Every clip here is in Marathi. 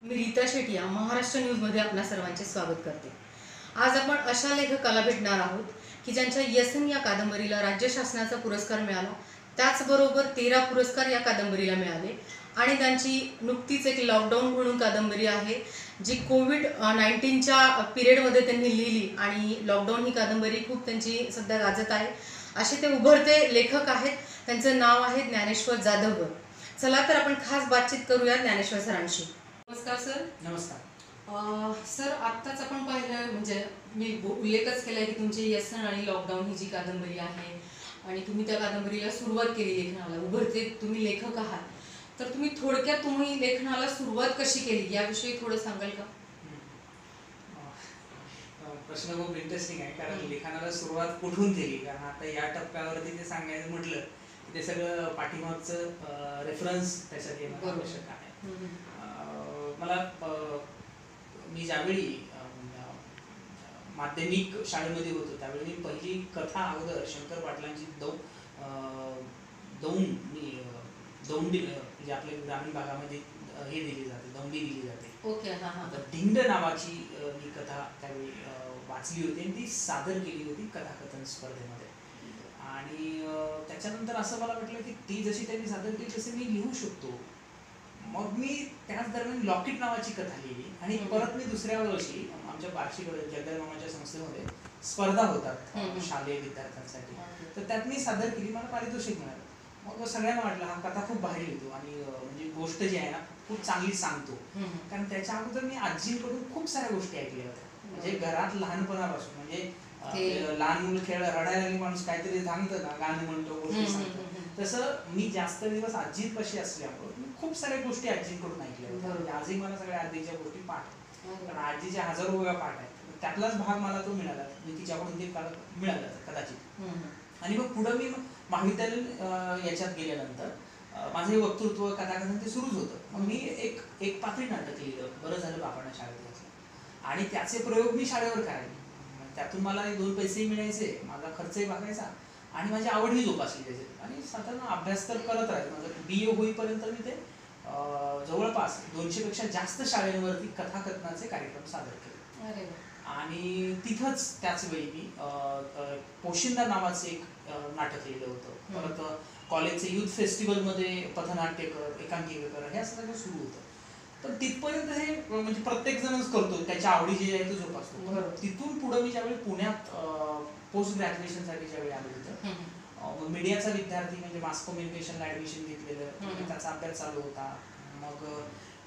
मी रीता शेटिया महाराष्ट्र न्यूजमध्ये आपल्या सर्वांचे स्वागत करते। आज आपण अशा लेखकाला भेटणार आहोत की ज्यांच्या यसन या कादंबरीला राज्य शासनाचा पुरस्कार मिळाला, त्याचबरोबर 13 पुरस्कार या कादंबरीला मिळाले आणि त्यांची नुकतीच एक लॉकडाऊन म्हणून कादंबरी आहे जी कोविड-19च्या पिरियडमध्ये त्यांनी लिहिली आणि लॉकडाऊन ही कादंबरी खूप त्यांची सध्या गाजत आहे। असे ते उभरते लेखक आहेत। त्यांचं नाव आहे ज्ञानेश्वर जाधव। चला तर आपण खास बातचीत करूया ज्ञानेश्वर सरांशी। नमस्कार सर। नमस्कार सर, आत्ताच आपण पाहिलं म्हणजे मी उल्लेखच केला की तुमची यसन आणि लॉकडाऊन ही जी कादंबरी आहे आणि तुम्ही त्या कादंबरीला सुरुवात केली लेखनाला, उभरते तुम्ही लेखक आहात, तर तुम्ही थोडक्यात तुम्ही लेखनाला सुरुवात कशी केली याविषयी थोडं सांगाल का? प्रश्न खूप इंटरेस्टिंग आहे कारण लिखाणाला सुरुवात कुठून केली, कारण आता या टप्प्यावरती ते सांगायचं म्हटलं की ते सगळं पाठीमागचं रेफरन्स त्याच्यात येणं आवश्यक आहे। मला मी ज्यावेळी माध्यमिक शाळेमध्ये होतो त्यावेळी मी पहिली कथा अगोदर शंकर पाटलांची दौंडी म्हणजे आपल्या ग्रामीण भागामध्ये हे दिली जाते, दौंडी दिली जाते। ओके, हां हां। तर धिंड नावाची मी कथा त्यावेळी वाचली होती आणि ती सादर केली होती कथाकथन स्पर्धेमध्ये। आणि त्याच्यानंतर असं मला वाटलं की ती जशी त्यांनी सादर केली तशी मी लिहू शकतो। मग मी त्याच दरम्यान लॉकेट नावाची कथा लिहिली आणि परत मी दुसऱ्या वर्षी आमच्या वार्षिक जगदल मामाच्या संस्थेमध्ये स्पर्धा होतात शालेय विद्यार्थ्यांसाठी, तर त्यात मी सादर केली, मला पारितोषिक मिळालं। मग सगळ्यांना वाटलं हा कथा खूप भारी लिहितो आणि म्हणजे गोष्ट जी आहे ना खूप चांगली सांगतो, कारण त्याच्या अगोदर मी आजींकडून खूप साऱ्या गोष्टी ऐकल्या होत्या। म्हणजे घरात लहानपणापासून म्हणजे लहान मुलं खेळ रडायला लागली माणूस काहीतरी सांगतं ना, गाणं म्हणतो, गोष्टी सांगतो, तसं मी जास्त दिवस आजीपाशी असल्यामुळे मी खूप साऱ्या गोष्टी आजींकडून ऐकल्या होत्या। आजही मला सगळ्या आजीच्या गोष्टी पाठ आहेत, कारण आजीच्या हजारो वेळा पाठ आहेत। त्यातलाच भाग मला तो मिळाला, मी तिच्याकडून ते मिळालं कदाचित। आणि मग पुढं मी महाविद्यालय याच्यात गेल्यानंतर माझं हे वक्तृत्व कथाकथन ते सुरूच होतं। मग मी एक पात्री नाटक लिहिलं, बरं झालं बाबांना शाळेत घातलं, आणि त्याचे प्रयोग मी शाळेवर करायचे। त्यातून मला 2 पैसेही मिळायचे, माझा खर्चही भागायचा आणि माझी आवडही जोपासली त्याची। आणि साधारण अभ्यास तर करत राहायचो, माझं BA होईपर्यंत मी ते जवळपास 200 पेक्षा जास्त शाळेवरती कथाकथनाचे कार्यक्रम सादर केले। आणि तिथंच त्याच वेळी मी पोशिंदा नावाचं एक नाटक लिहिलं होतं। परत कॉलेजचे युथ फेस्टिवलमध्ये पथनाट्यकर, एकांकिकेकर हे असं सगळं सुरू होतं। तर तिथपर्यंत हे म्हणजे प्रत्येक जणच करतो, त्याच्या आवडी जे आहे तो जोपासतो। तिथून पुढे मी ज्यावेळी पुण्यात पोस्ट ग्रॅज्युएशनसाठी ज्यावेळी आलो होतं, मीडियाचा विद्यार्थी म्हणजे मास कम्युनिकेशनला ऍडमिशन घेतलेलं, त्याचा अभ्यास चालू होता। मग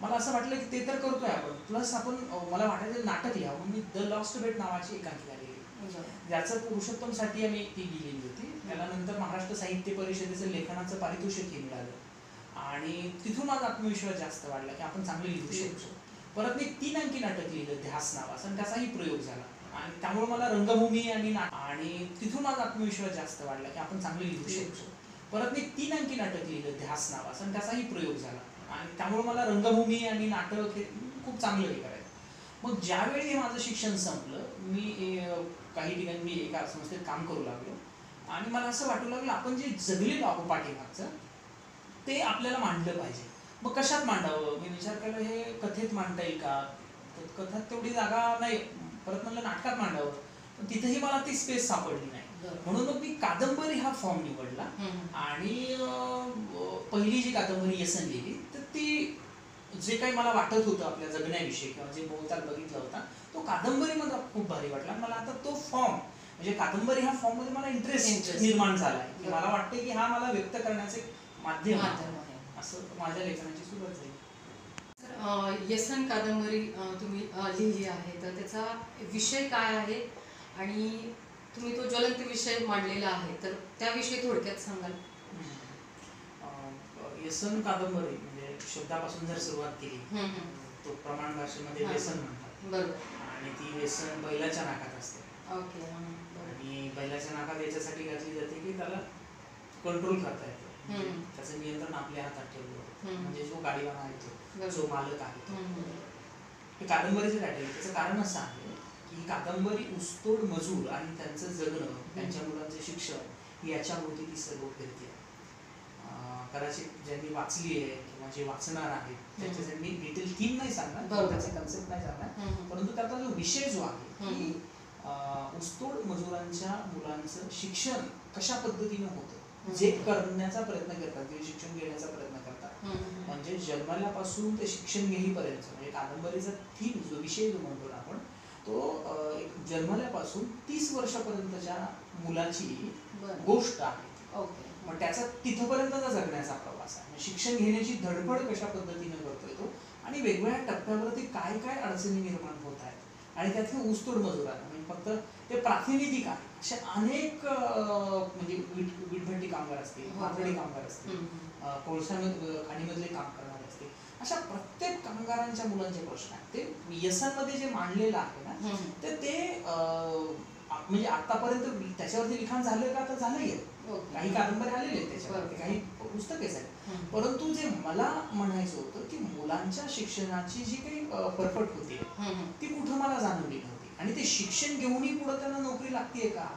मला असं वाटलं की ते तर करतोय आपण, प्लस आपण मला वाटायचं नाटक लिहावं। मी द लॉस्ट बेट नावाची एकांकिका लिहिली, ज्याचं पुरुषोत्तमसाठी आम्ही ती लिहिलेली होती। त्याला नंतर महाराष्ट्र साहित्य परिषदेचं लेखनाचं पारितोषिकही मिळालं आणि तिथून माझा आत्मविश्वास जास्त वाढला की आपण चांगलं लिहू शकतो। परत मी 3 अंकी नाटक लिहिलं ध्यास नावाचं आणि त्याचाही प्रयोग झाला, आणि त्यामुळे मला रंगभूमी आणि तिथून माझा आत्मविश्वास जास्त वाढला की आपण चांगलं लिहू शकतो। परत मी 3 अंकी नाटक लिहिलं ध्यास नावाचं आणि त्याचाही प्रयोग झाला, आणि त्यामुळे मला रंगभूमी आणि नाटक हे खूप चांगलं हे करायचं। मग ज्यावेळी हे माझं शिक्षण संपलं, मी काही ठिकाणी मी एका संस्थेत काम करू लागलो आणि मला असं वाटू लागलं आपण जे जगलेलो आहोत पाठीमागचं ते आपल्याला मांडलं पाहिजे। मग कशात मांडावं, मी विचार केला हे कथेत मांडता येईल का, कथेत तेवढी जागा नाही, परत म्हणलं नाटकात मांडावं, पण तिथेही मला ती स्पेस सापडली नाही, म्हणून मग मी कादंबरी हा फॉर्म निवडला। आणि पहिली जी कादंबरी यसन लिहिली, तर ती जे काही मला वाटत होतं आपल्या जगण्याविषयी किंवा जे बहुताल बघितला होता तो कादंबरी मला खूप भारी वाटला। मला आता तो फॉर्म म्हणजे कादंबरी ह्या फॉर्म मध्ये मला इंटरेस्ट निर्माण झाला आहे की मला वाटते की हा मला व्यक्त करण्याचे माध्यम आहे, असं माझ्या लेखनाची सुरुवात झाली। यसन कादंबरी तुम्ही लिहिली आहे, तर त्याचा विषय काय आहे आणि तुम्ही तो ज्वलंत विषय मांडलेला आहे, तर त्याविषयी थोडक्यात सांगाल? यसन कादंबरी म्हणजे शब्दापासून जर सुरुवात केली तो प्रमाण भाषेमध्ये व्यसन म्हणतात, बरोबर, आणि ती व्यसन बैलाच्या नाकात असते। ओके, आणि बैलाच्या नाकात याच्यासाठी घातली जाते की त्याला कंट्रोल करता येतं, त्याचं नियंत्रण आपल्या हातात ठेवलं, म्हणजे जो गाडीवाला आहे जो मालक आहे। हे कादंबरीचं टायटल, त्याचं कारण असं आहे की कादंबरी ऊसतोड मजूर आणि त्यांचं जगणं, त्यांच्या मुलांचं शिक्षण याच्याभोवती ती सर्व फिरते। कदाचित ज्यांनी वाचली आहे किंवा जे वाचणार आहेत त्याच्यासाठी मी डिटेल थीम नाही सांगणार, बरोबर. त्याचे कन्सेप्ट नाही सांगणार, परंतु त्याचा जो विषय जो आहे की ऊसतोड मजुरांच्या मुलांचं शिक्षण कशा पद्धतीने होतं, जे करण्याचा प्रयत्न करतात, जे शिक्षण घेण्याचा प्रयत्न करतात, म्हणजे जन्मल्यापासून ते शिक्षण घेईपर्यंत, म्हणजे कादंबरीचा थीम जो विषय जो म्हणतो आपण तो एक जन्मल्यापासून 30 वर्षापर्यंतच्या मुलाची गोष्ट आहे. मग त्याचा तिथपर्यंतचा जगण्याचा प्रवास आहे, शिक्षण घेण्याची धडपड कशा पद्धतीने करतोय तो आणि वेगवेगळ्या टप्प्यावरती काय काय अडचणी निर्माण होत आहेत आणि त्यात हे ऊसतोड मजुरांना म्हणजे फक्त ते प्रातिनिधिक आहे असे अनेक म्हणजे वीटभट्टी कामगार असतील, माथाडी कामगार असतील, कोळसा खाणीमधले काम करणारे असतील, अशा प्रत्येक कामगारांच्या मुलांचे प्रश्न आहेत. ते व्यसनमध्ये जे मांडलेलं आहे ना ते म्हणजे आतापर्यंत त्याच्यावरती लिखाण झालं का तर झालंय, काही कादंबऱ्या आलेले आहेत त्याच्यावरती, काही पुस्तके आहेत, परंतु जे मला म्हणायचं होतं की मुलांच्या शिक्षणाची जी काही फरफट होती ती कुठं मला जाणवली नव्हती आणि ते शिक्षण घेऊनही पुढे त्यांना नोकरी लागतेय का,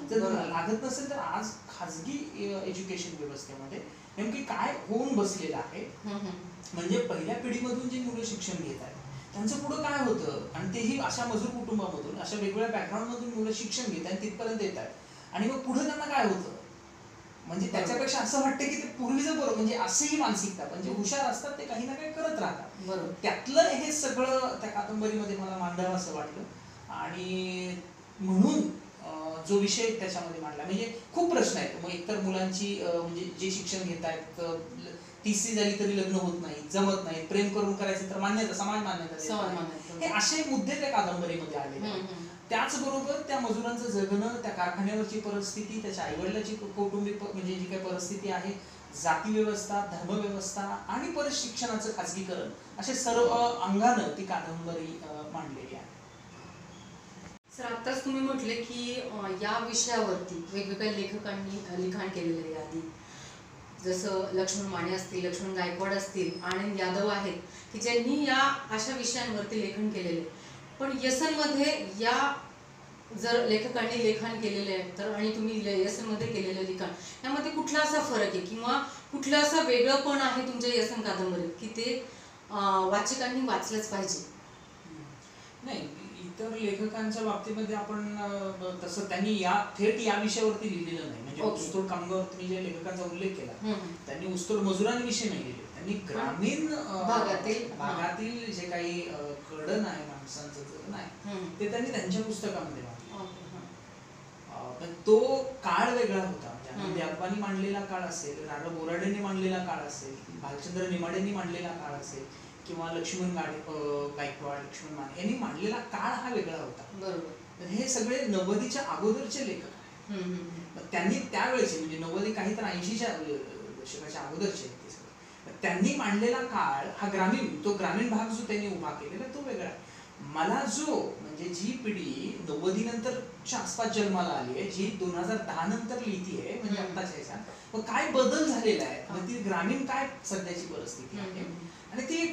जर लागत नसेल तर आज खाजगी एज्युकेशन व्यवस्थेमध्ये नेमकी काय होऊन बसलेलं आहे, म्हणजे पहिल्या पिढीमधून जी मुलं शिक्षण घेत आहेत त्यांचं पुढं काय होतं आणि तेही अशा मजूर कुटुंबामधून अशा वेगवेगळ्या बॅकग्राऊंड मधून मुलं शिक्षण घेत आहेत तिथपर्यंत येत आहेत आणि मग पुढे त्यांना काय होतं, म्हणजे त्याच्यापेक्षा असं वाटतं की ते पूर्वीचं बरोबर, म्हणजे असंही मानसिकता, म्हणजे हुशार असतात ते काही ना काही करत राहतात, त्यातलं हे सगळं त्या कादंबरीमध्ये मला मांडावं असं वाटलं आणि म्हणून जो विषय त्याच्यामध्ये मांडला, म्हणजे खूप प्रश्न आहेत. मग एकतर मुलांची म्हणजे जे शिक्षण घेत आहेत 30वी झाली तरी लग्न होत नाही, जमत नाही, प्रेम करून करायचं तर मान्यता, समाज मान्यता, हे असे मुद्दे त्या कादंबरीमध्ये आले. त्याचबरोबर त्या मजुरांचं जगणं, त्या कारखान्यावरची परिस्थिती, त्याच्या आईवडिलाची कौटुंबिक म्हणजे जी काही परिस्थिती आहे, जाती व्यवस्था, धर्मव्यवस्था आणि परत शिक्षणाचं खाजगीकरण, असे सर्व अंगानं ती कादंबरी मांडलेली आहे. सर, आत्ताच तुम्ही म्हटले की या विषयावरती वेगवेगळ्या लेखकांनी लिखाण केलेलं आहे आधी, जसं लक्ष्मण माने असतील, लक्ष्मण गायकवाड असतील, आनंद यादव आहेत की ज्यांनी या अशा विषयांवरती लेखन केलेले. पण व्यसनमध्ये या जर लेखकांनी लेखन केलेले आहे तर आणि तुम्ही व्यसनमध्ये केलेलं लिखाण यामध्ये कुठला असा फरक आहे किंवा कुठलं असं वेगळं पण आहे तुमच्या व्यसन कादंबरीत की ते वाचकांनी वाचलंच पाहिजे? नाही, इतर लेखकांच्या बाबतीमध्ये आपण तसं त्यांनी थेट या विषयावरती लिहिलेलं नाही, म्हणजे ऊसतोड कामगार तुम्ही ज्या लेखकांचा उल्लेख केला त्यांनी ऊसतोड मजुरांविषयी नाही लिहिले, त्यांनी ग्रामीण भागातील जे काही कडण आहे माणसांचं जगणं आहे ते त्यांनी त्यांच्या पुस्तकामध्ये मांडलं. पण तो काळ वेगळा होता, म्हणजे यादवानी मांडलेला काळ असेल, राजा बोराडेंनी मांडलेला काळ असेल, भालचंद्र नेमाडेंनी मांडलेला काळ असेल किंवा लक्ष्मण गायकवाड, लक्ष्मण माने यांनी मांडलेला काळ हा वेगळा होता. बरोबर. हे सगळे 90च्या अगोदरचे लेखक आहेत, त्यांनी त्यावेळेचे म्हणजे 90 काही तर 80च्या दशकाच्या अगोदरचे ते सगळे, त्यांनी मांडलेला काळ हा तो ग्रामीण भाग जो त्यांनी उभा केलेला तो वेगळा आहे. मला जो म्हणजे जी पिढी 90 नंतरच्या आसपास जन्माला आली आहे, जी 2010 नंतर लिहिती आहे, म्हणजे आत्ताच्या ह्याच्यात मग काय बदल झालेला आहे, म्हणजे ती ग्रामीण काय सध्याची परिस्थिती आहे आणि ती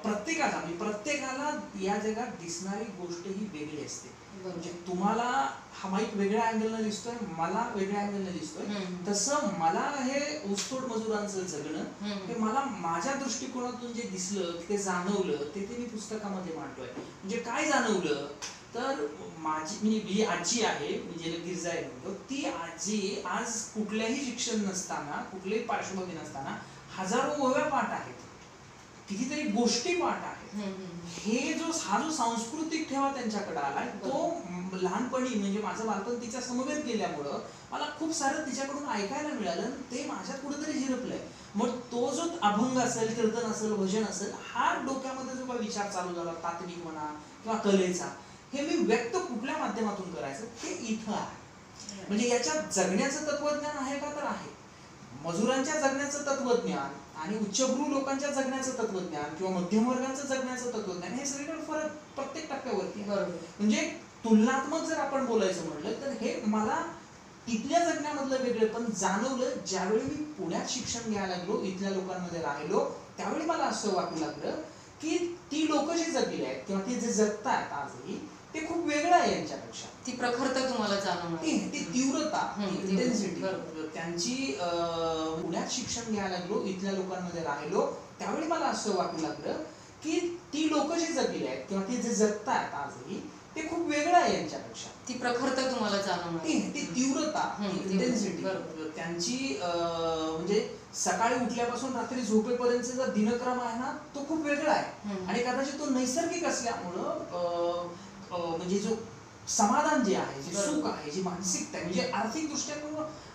प्रत्येकाला या जगात दिसणारी गोष्ट ही वेगळी असते. म्हणजे तुम्हाला हा माईक वेगळ्या अँगलनं दिसतोय, मला वेगळ्या अँगलनं दिसतोय, तसं मला हे ऊसतोड मजुरांचं जगणं हे मला माझ्या दृष्टिकोनातून जे दिसलं, ते जाणवलं, ते मी पुस्तकामध्ये मांडतोय. म्हणजे काय जाणवलं तर माझी म्हणजे आजी आहे, म्हणजे गिरजा आहे म्हणतो, ती आजी आज कुठल्याही शिक्षण नसताना, कुठल्याही पार्श्वभूमी नसताना हजारो ओव्या पाठ आहेत, कितीतरी गोष्टी पाठ आहेत. हा जो सांस्कृतिक ठेवा त्यांच्याकडे आलाय तो लहानपणी म्हणजे माझं बालपण तिच्या समवेत गेल्यामुळं मला खूप सारं तिच्याकडून ऐकायला मिळालं, ते माझ्यात कुठेतरी झिरपलंय. मग तो जो अभंग असेल, कीर्तन असेल, भजन असेल, हा डोक्यामध्ये जो काही विचार चालू झाला तात्विक म्हणा किंवा कलेचा, हे मी व्यक्त कुठल्या माध्यमातून करायचं ते इथं आहे. म्हणजे याच्यात जगण्याचं तत्वज्ञान आहे का तर आहे, मजुरांच्या जगण्याचं तत्वज्ञान आणि उच्चभ्रू लोकांच्या जगण्याचं तत्वज्ञान किंवा मध्यमवर्गाचं जगण्याचं तत्वज्ञान हे सगळीकडे फरक प्रत्येक टप्प्यावरती आहे. म्हणजे तुलनात्मक जर आपण बोलायचं म्हटलं तर हे मला तिथल्या जगण्यामधलं वेगळं पण जाणवलं ज्यावेळी मी पुण्यात शिक्षण घ्यायला लागलो, इथल्या लोकांमध्ये राहिलो, त्यावेळी मला असं वाटू लागलं की ती लोक जी जगली आहेत किंवा ती जे जगतायत आजही ते खूप वेगळं आहे यांच्यापेक्षा. ती प्रखरता तुम्हाला जाणवणार, ती तीव्रता, इंटेन्सिटी बरोबर. त्यांची. पुण्यात शिक्षण घ्यायला लागलो, इथल्या लोकांमध्ये राहिलो, त्यावेळी मला असं वाटू लागलं की ती लोक जे जगली आहेत किंवा ते जे जगतायत आजही ते खूप वेगळं आहे यांच्यापेक्षा. ती प्रखरता तुम्हाला जाणवणार, ती तीव्रता, इंटेन्सिटी त्यांची. म्हणजे सकाळी उठल्यापासून रात्री झोपेपर्यंतचा दिनक्रम आहे ना, तो खूप वेगळा आहे. आणि कदाचित तो नैसर्गिक असल्यामुळं म्हणजे जो समाधान जे आहे, जे सुख आहे, जी मानसिकता आहे, म्हणजे आर्थिक दृष्ट्या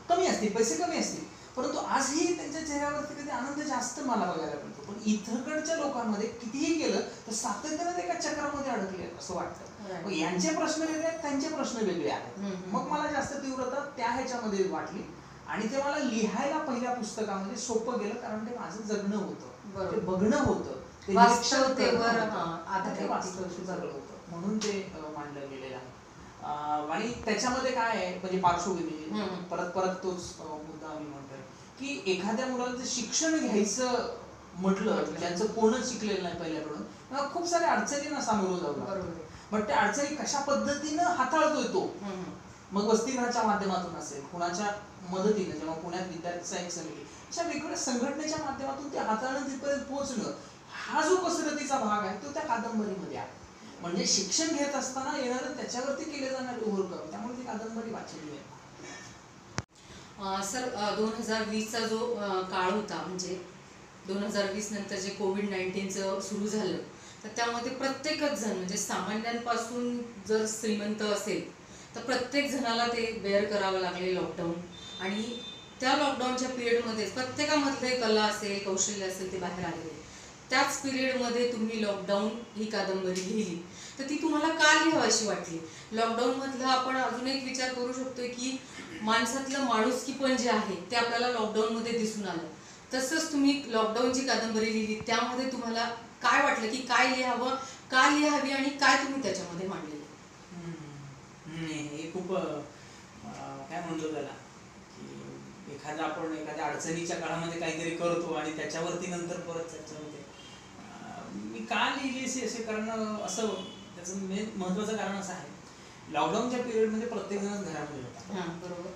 कमी असतील, पैसे कमी असतील, परंतु आजही त्यांच्या चेहऱ्यावरती कधी आनंद जास्त मला बघायला मिळतो. पण इथकडच्या लोकांमध्ये कितीही केलं तर सातत्याने एका चक्रामध्ये अडकले असं वाटतं. मग यांचे प्रश्न वेगळे आहेत, त्यांचे प्रश्न वेगळे आहेत. मग मला जास्त तीव्रता त्या ह्याच्यामध्ये वाटली आणि ते मला लिहायला पहिल्या पुस्तकामध्ये सोपं गेलं, कारण ते माझं जगणं होतं, ते बघणं होतं, ते वास्तवतेवर होतं, म्हणून ते मांडलं गेलेलं आहे. आणि त्याच्यामध्ये काय आहे म्हणजे पार्श्वभूमी, परत परत तोच मुद्दा मी म्हणतोय की एखाद्या मुलाला जर शिक्षण घ्यायचं म्हटलं, ज्यांचं कोणच शिकलेलं नाही पहिल्याकडून, खूप साऱ्या अडचणींना सामोरं जाऊ लागतं. मग त्या अडचणी कशा पद्धतीनं हाताळतोय तो, मग वसतिगृहाच्या माध्यमातून असेल, कुणाच्या मदतीने, जेव्हा पुण्यात विद्यार्थी सहाय्यक समिती, अशा वेगवेगळ्या संघटनेच्या माध्यमातून ते हाताळणं, तिथपर्यंत पोहोचणं, हा जो कसरतीचा भाग आहे तो त्या कादंबरीमध्ये आहे. म्हणजे शिक्षण घेत असताना येणारं त्याच्यावरती केले जाणारे ओव्हरकम, त्यामुळे ती कादंबरी वाचली आहे. सर, 2020चा जो काळ होता, म्हणजे 2020 नंतर जे कोविड-19चं सुरू झालं, तर त्यामध्ये प्रत्येकच जण, म्हणजे सामान्यांपासून जर श्रीमंत असेल तर प्रत्येक जणाला ते बेअर करावं लागले लॉकडाऊन. आणि त्या लॉकडाऊनच्या पिरियडमध्येच प्रत्येकामधले कला असेल, कौशल्य असेल, ते बाहेर आलेले. त्याच पिरियडमध्ये तुम्ही लॉकडाऊन ही कादंबरी लिहिली, तर ती तुम्हाला का लिहावीशी वाटली? लॉकडाऊनमधला आपण अजून एक विचार करू शकतोय की माणसातलं माणुसकीपण जे आहे ते आपल्याला लॉकडाऊनमध्ये दिसून आलं. तसंच तुम्ही लॉकडाऊनची कादंबरी लिहिली, त्यामध्ये तुम्हाला काय वाटलं की काय लिहावं, का लिहावी, आणि काय तुम्ही त्याच्यामध्ये मांडलेलं? हे खूप काय म्हणतो त्याला की आपण एखाद्या अडचणीच्या काळामध्ये काहीतरी करतो आणि त्याच्यावरती नंतर परत चर्चा होते. मी का लिहिली असे कारण, असं त्याचं मेन महत्वाचं कारण असं आहे, लॉकडाऊनच्या पिरियडमध्ये प्रत्येक जण घरामध्ये होता. बरोबर.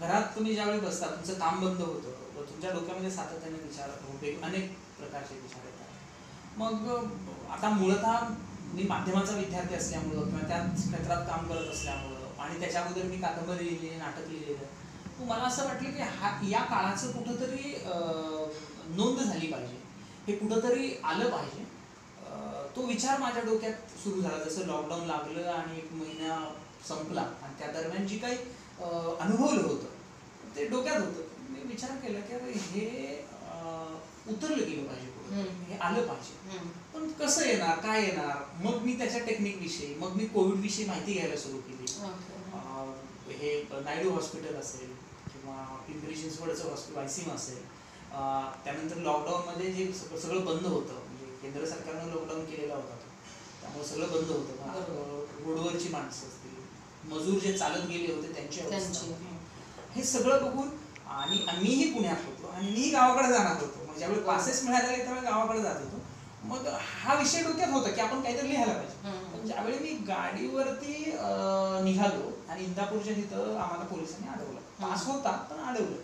घरात तुम्ही ज्यावेळी बसता, तुमचं काम बंद होतं, तुमच्या डोक्यामध्ये सातत्याने विचार होते, अनेक प्रकारचे विचार येतात. मग आता मूळतः मी माध्यमाचा विद्यार्थी असल्यामुळं किंवा त्या क्षेत्रात काम करत असल्यामुळं आणि त्याच्या अगोदर मी कादंबरी लिहिली, नाटक लिहिलेलं, तर मला असं वाटलं की या काळाचं कुठंतरी नोंद झाली पाहिजे, हे कुठंतरी आलं पाहिजे. तो विचार माझ्या डोक्यात सुरू झाला. जसं लॉकडाऊन लागलं आणि 1 महिना संपला आणि त्या दरम्यान जी काही अनुभवलं होतं ते डोक्यात होतं. मी विचार केला की हे उतरलं गेलं पाहिजे, हे आलं पाहिजे. पण कसं येणार, काय येणार? मग मी त्याच्या टेक्निक विषयी, मग मी कोविड विषयी माहिती घ्यायला सुरू केली. हे नायडू हॉस्पिटल असेल किंवा पिंपरी चिंचवडचं हॉस्पिटल वायसीम असेल, त्यानंतर लॉकडाऊनमध्ये जे सगळं बंद होतं, म्हणजे केंद्र सरकारनं लॉकडाऊन केलेला होता, त्यामुळे सगळं बंद होतं. रोडवरची माणसं असतील, मजूर जे चालत गेले होते त्यांची अवस्था, हे सगळं बघून, आणि मीही पुण्यात होतो आणि मीही गावाकडे जाणार होतो. मग ज्यावेळी पासेस मिळाले त्यावेळी गावाकडे जात होतो. मग हा विषय डोक्यात होता की आपण काहीतरी लिहायला पाहिजे. पण ज्यावेळी मी गाडीवरती निघालो आणि इंदापूरच्या तिथं आम्हाला पोलिसांनी अडवलं. पास होता पण अडवलं.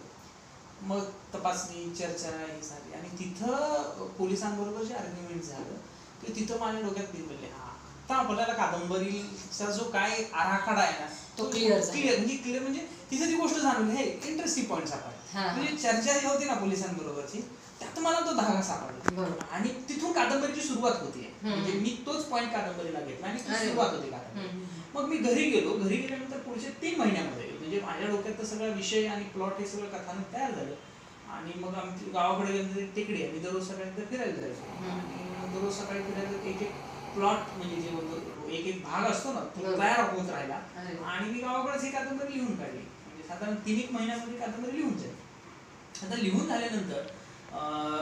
मग तपासणी, चर्चा ही झाली आणि तिथं पोलिसांबरोबर जे आर्ग्युमेंट झालं की तिथं माझ्या डोक्यात बिनबलले, आता आपल्याला कादंबरीचा जो काय आराखडा आहे ना तो क्लिअर म्हणजे तिथे ती गोष्ट जाणवली. हे इंटरेस्टिंग पॉईंट सापडला. म्हणजे चर्चा जी होती ना पोलिसांबरोबरची, त्यात मला तो धागा सापडला आणि तिथून कादंबरीची सुरुवात होती. म्हणजे मी तोच पॉईंट कादंबरीला घेतला आणि सुरुवात होती कादंबरी. मग मी घरी गेलो. घरी गेल्यानंतर पुढच्या 3 महिन्यामध्ये म्हणजे माझ्या डोक्यात सगळा विषय आणि प्लॉट हे सगळं कथानक तयार झालं. आणि मग आमची गावाकडे गेल्यानंतर टेकडी आहे, मी दररोज सकाळी फिरायला जायचो आणि दररोज सकाळी फिरायला एक प्लॉट म्हणजे जे बोलतो एक भाग असतो ना तो तयार होत राहिला. आणि मी गावाकडेच ही कादंबरी लिहून काढली. म्हणजे साधारण 3-1 महिन्यामध्ये कादंबरी लिहून जाईल. आता लिहून झाल्यानंतर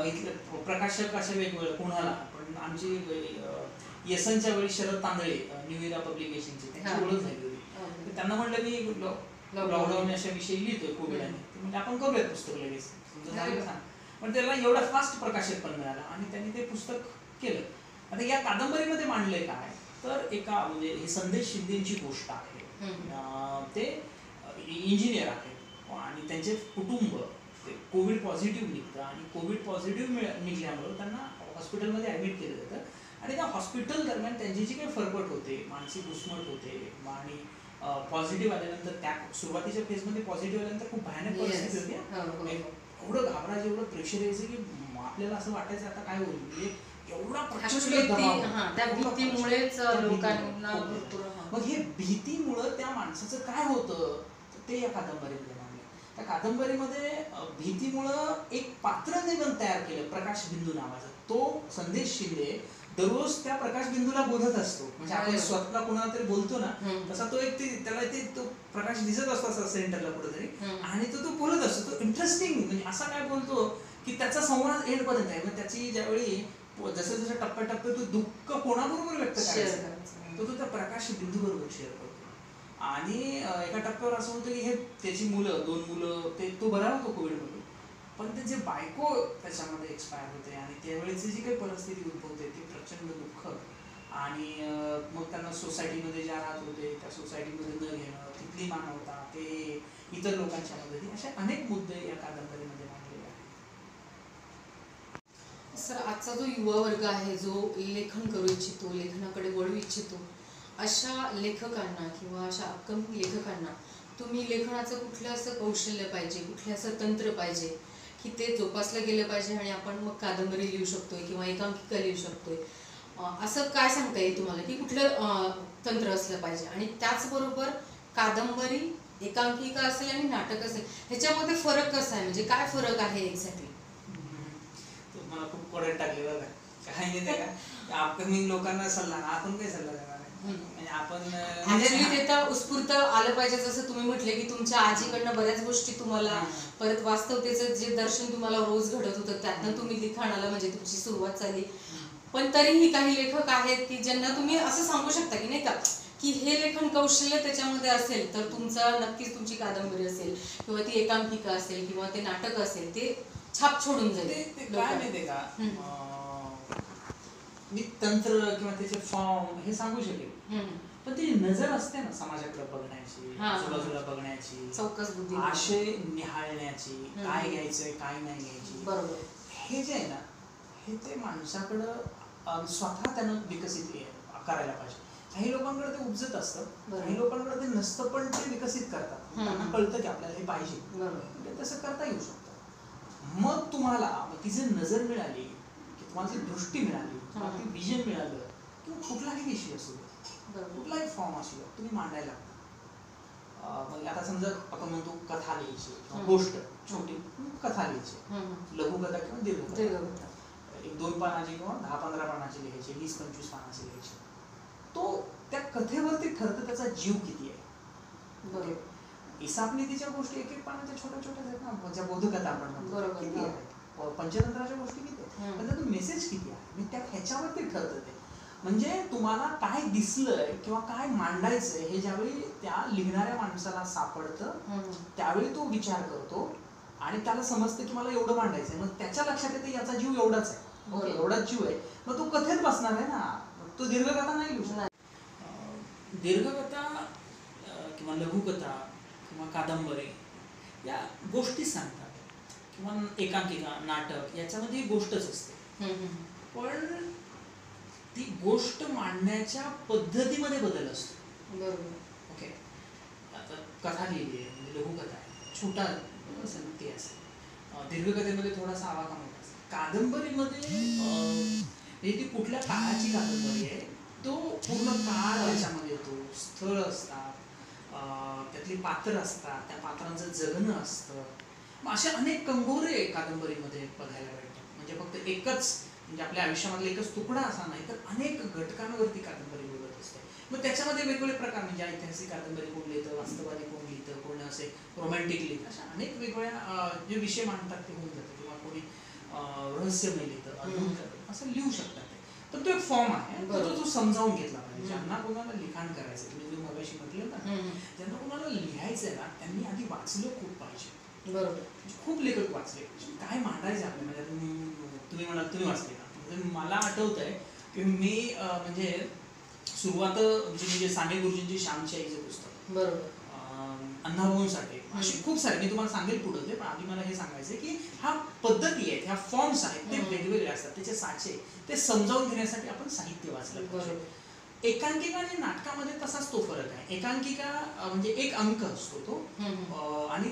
इथले प्रकाशक असे वेगवेगळे कोणाला, पण आमची येसनच्या वेळी शरद तांदळे, न्यू इरा पब्लिकेशनचे, त्यांची ओळख झाली होती. त्यांना म्हटलं मी लॉकडाऊन अशा विषयी लिहितोय कोविड आणि म्हणजे आपण करूयात पुस्तक लगेच, तुमचं झालं सांग. पण त्याला एवढा फास्ट प्रकाशक पण मिळाला आणि त्यांनी ते पुस्तक केलं. आता या कादंबरीमध्ये मांडलंय काय, तर एका म्हणजे ही संदेश शिंदेची गोष्ट आहे. ते इंजिनियर आहेत आणि त्यांचे कुटुंब ते कोविड पॉझिटिव्ह निघतं आणि कोविड पॉझिटिव्ह निघल्यामुळं त्यांना हॉस्पिटलमध्ये ॲडमिट केलं जातं आणि त्या हॉस्पिटल दरम्यान त्यांची जी काही फरफट होते, मानसिक घुसमट होते आणि पॉझिटिव्ह आल्यानंतर त्या सुरुवातीच्या फेजमध्ये पॉझिटिव्ह आल्यानंतर खूप भयानक परिस्थिती होती. एवढं घाबरायचं, एवढं प्रेशर यायचं की आपल्याला असं वाटायचं आता काय होईल, म्हणजे एवढा प्रचंड दबाव. त्या भीतीमुळेच लोकांना मग हे भीतीमुळं त्या माणसाचं काय होतं ते या कादंबरीमध्ये मांडलं. त्या कादंबरीमध्ये भीतीमुळं एक पात्र निबंध तयार केलं प्रकाश बिंदू नावाचं. तो संदेश शिंदे दररोज त्या प्रकाश बिंदूला बोलत असतो. म्हणजे आपण स्वतःला कोणाला तरी बोलतो ना, तसा तो एक त्याला तो प्रकाश दिसत असतो असं सेंटरला कुठेतरी आणि तो बोलत असतो. तो इंटरेस्टिंग म्हणजे असा काय बोलतो की त्याचा संवाद एंडपर्यंत आहे. मग त्याची ज्यावेळी जसं जसं टप्प्याटप्प्यात तो दुःख कोणाबरोबर व्यक्त करायचं तो त्या प्रकाश बिंदू बरोबर शेअर करतो. आणि एका टप्प्यावर असं होतं की हे त्याची मुलं 2 मुलं ते तो बरा होतो कोविडमध्ये, पण ते जे बायको त्याच्यामध्ये एक्सपायर होते आणि त्यावेळेची जी काही परिस्थिती उद्भवते ती प्रचंड दुःख. आणि मग त्यांना सोसायटीमध्ये ज्या राहत होते त्या सोसायटीमध्ये न घेणं, तिथली मानवता, ते इतर लोकांच्या मदती, असे अनेक मुद्दे या कादंबरीमध्ये मांडलेले आहेत. सर, आजचा जो युवा वर्ग आहे जो लेखन करू इच्छितो, लेखनाकडे वळू इच्छितो, अशा लेखकांना किंवा अशा अपकमिंग लेखकांना तुम्ही लेखनाचं कुठलं असं कौशल्य पाहिजे, कुठलं असं तंत्र पाहिजे की ते जोपासलं गेलं पाहिजे आणि आपण मग कादंबरी लिहू शकतोय किंवा एकांकिका लिहू शकतोय, असं काय सांगता येईल तुम्हाला की कुठलं तंत्र असलं पाहिजे? आणि त्याचबरोबर कादंबरी, एकांकिका असेल आणि नाटक असेल, ह्याच्यामध्ये फरक कसा आहे, म्हणजे काय फरक आहे एक्झॅक्टली? मला खूप कोड्यात टाकले बघा. काही नाही का अपकमिंग लोकांना सल्ला, आपण काय सल्ला देणार आहे? म्हणजे आपण ते तर उत्स्फूर्त आलं पाहिजे. जसं तुम्ही म्हटले की तुमच्या आजीकडनं बऱ्याच गोष्टी तुम्हाला परत वास्तवतेचं जे दर्शन तुम्हाला रोज घडत होतं त्यातनं तुम्ही लिखाणाला म्हणजे तुमची सुरुवात झाली. पण तरीही काही लेखक आहेत की ज्यांना तुम्ही असं सांगू शकता की नाही का की हे लेखन कौशल्य त्याच्यामध्ये असेल तर नक्कीच तुमची कादंबरी असेल किंवा ती एकांकिका असेल किंवा ते नाटक असेल ते छाप सोडून जाईल. ते काय माहितीये का, मी तंत्र किंवा त्याचे फॉर्म हे सांगू शकेल, पण ती नजर असते ना समाजाकडे बघण्याची, आजूबाजूला बघण्याची, चौकस बुद्धी, आशय निहाळण्याची, काय घ्यायचंय काय नाही घ्यायची, बरोबर, हे जे आहे ना हे ते माणसाकडं स्वतः त्यानं विकसित करायला पाहिजे. काही लोकांकडे ते उपजत असतं, काही लोकांकडे ते नसतं, पण ते विकसित करतात. त्यांना कळतं की आपल्याला हे पाहिजे, ते तसं करता येऊ शकतं. मग तुम्हाला ती जी नजर मिळाली, की तुम्हाला ती दृष्टी मिळाली, तुम्हाला ती विजन मिळालं, किंवा कुठलाही विषय असू दे, कुठलाही फॉर्म असू दे, तुम्ही मांडायला लागता. मग आता समजा आपण म्हणतो कथा लिहायची, गोष्ट छोटी कथा लिहायची, लघुकथा किंवा दीर्घकथा, 1-2 पानाची किंवा 10-15 पानाची लिहायची, 20-25 पानाची लिहायची. तो त्या कथेवरती ठरतं त्याचा जीव किती आहे. इसापनीतीच्या गोष्टी 1-1 पानाच्या छोट्या छोट्या आहेत ना, ज्या बोधकथा आपण म्हणतो, किती आहेत, पंचतंत्राच्या गोष्टी किती आहेत, पण त्याचा मेसेज किती आहे, त्या ह्याच्यावरती ठरतं ते. म्हणजे तुम्हाला काय दिसलंय किंवा काय मांडायचंय हे ज्यावेळी त्या लिहिणाऱ्या माणसाला सापडतं त्यावेळी तो विचार करतो आणि त्याला समजतं की मला एवढं मांडायचंय. मग त्याच्या लक्षात येतं याचा जीव एवढाच आहे, एवढाच जीव आहे, मग तो कथेत बसणार आहे ना, तो दीर्घकथा नाही लिहू शकत. दीर्घकथा किंवा लघुकथा किंवा कादंबरी या गोष्टी सांगतात किंवा एकांकिका, नाटक याच्यामध्ये गोष्टच असते, पण ती गोष्ट मांडण्याच्या पद्धतीमध्ये बदल असतो. ओके, आता कथा लिहिली आहे म्हणजे लघुकथा आहे, छोटा असेल ते असेल, दीर्घकथेमध्ये थोडासा आवाका मोठा असेल, कादंबरीमध्ये ती कुठल्या काळाची कादंबरी आहे तो पूर्ण काळ त्याच्यामध्ये येतो, स्थळ असतात, त्यातली पात्र असतात, त्या पात्रांचं जगणं असतं. मग अशा अनेक कंगोरे कादंबरीमध्ये बघायला भेटतात. म्हणजे फक्त एकच म्हणजे आपल्या आयुष्यामधला एकच तुकडा असा नाही तर अनेक घटकांवरती कादंबरी बोलत असते. मग त्याच्यामध्ये वेगवेगळे प्रकार म्हणजे ऐतिहासिक कादंबरी कोण लिहितं, वास्तववादी कोण लिहितं, कोण असे रोमॅन्टिक लिहितं, अशा अनेक वेगवेगळ्या जे विषय मांडतात ते होऊन जातं. किंवा कोणी रहस्यमय लिहितं, अद्भुत करतं, असं लिहू शकतात ते. पण तो एक फॉर्म आहे, तो समजावून घेतला पाहिजे. ज्यांना कोणाला लिखाण करायचं, तुम्ही मगाशी म्हटलं ना, ज्यांना कोणाला लिहायचंय ना त्यांनी आधी वाचलं खूप पाहिजे. बरोबर, खूप लेखक वाचले, काय मांडायचं आपल्याला. म्हणजे तुम्ही म्हणाल तुम्ही वाचले ना, मला आठवत आहे की मी म्हणजे सुरुवात म्हणजे साने गुरुजींची श्यामची आईचं पुस्तक, बरोबर. अण्णाभाऊ साठे, अशी खूप सारे मी तुम्हाला सांगेल पुढे. पण आधी मला हे सांगायचं की ह्या पद्धती आहेत, ह्या फॉर्म्स आहेत, ते वेगवेगळे असतात, त्याचे साचे ते समजावून घेण्यासाठी आपण साहित्य वाचलं पाहिजे. एकांकिका आणि नाटकामध्ये तसाच तो फरक आहे. एकांकिका म्हणजे एक अंक असतो तो, आणि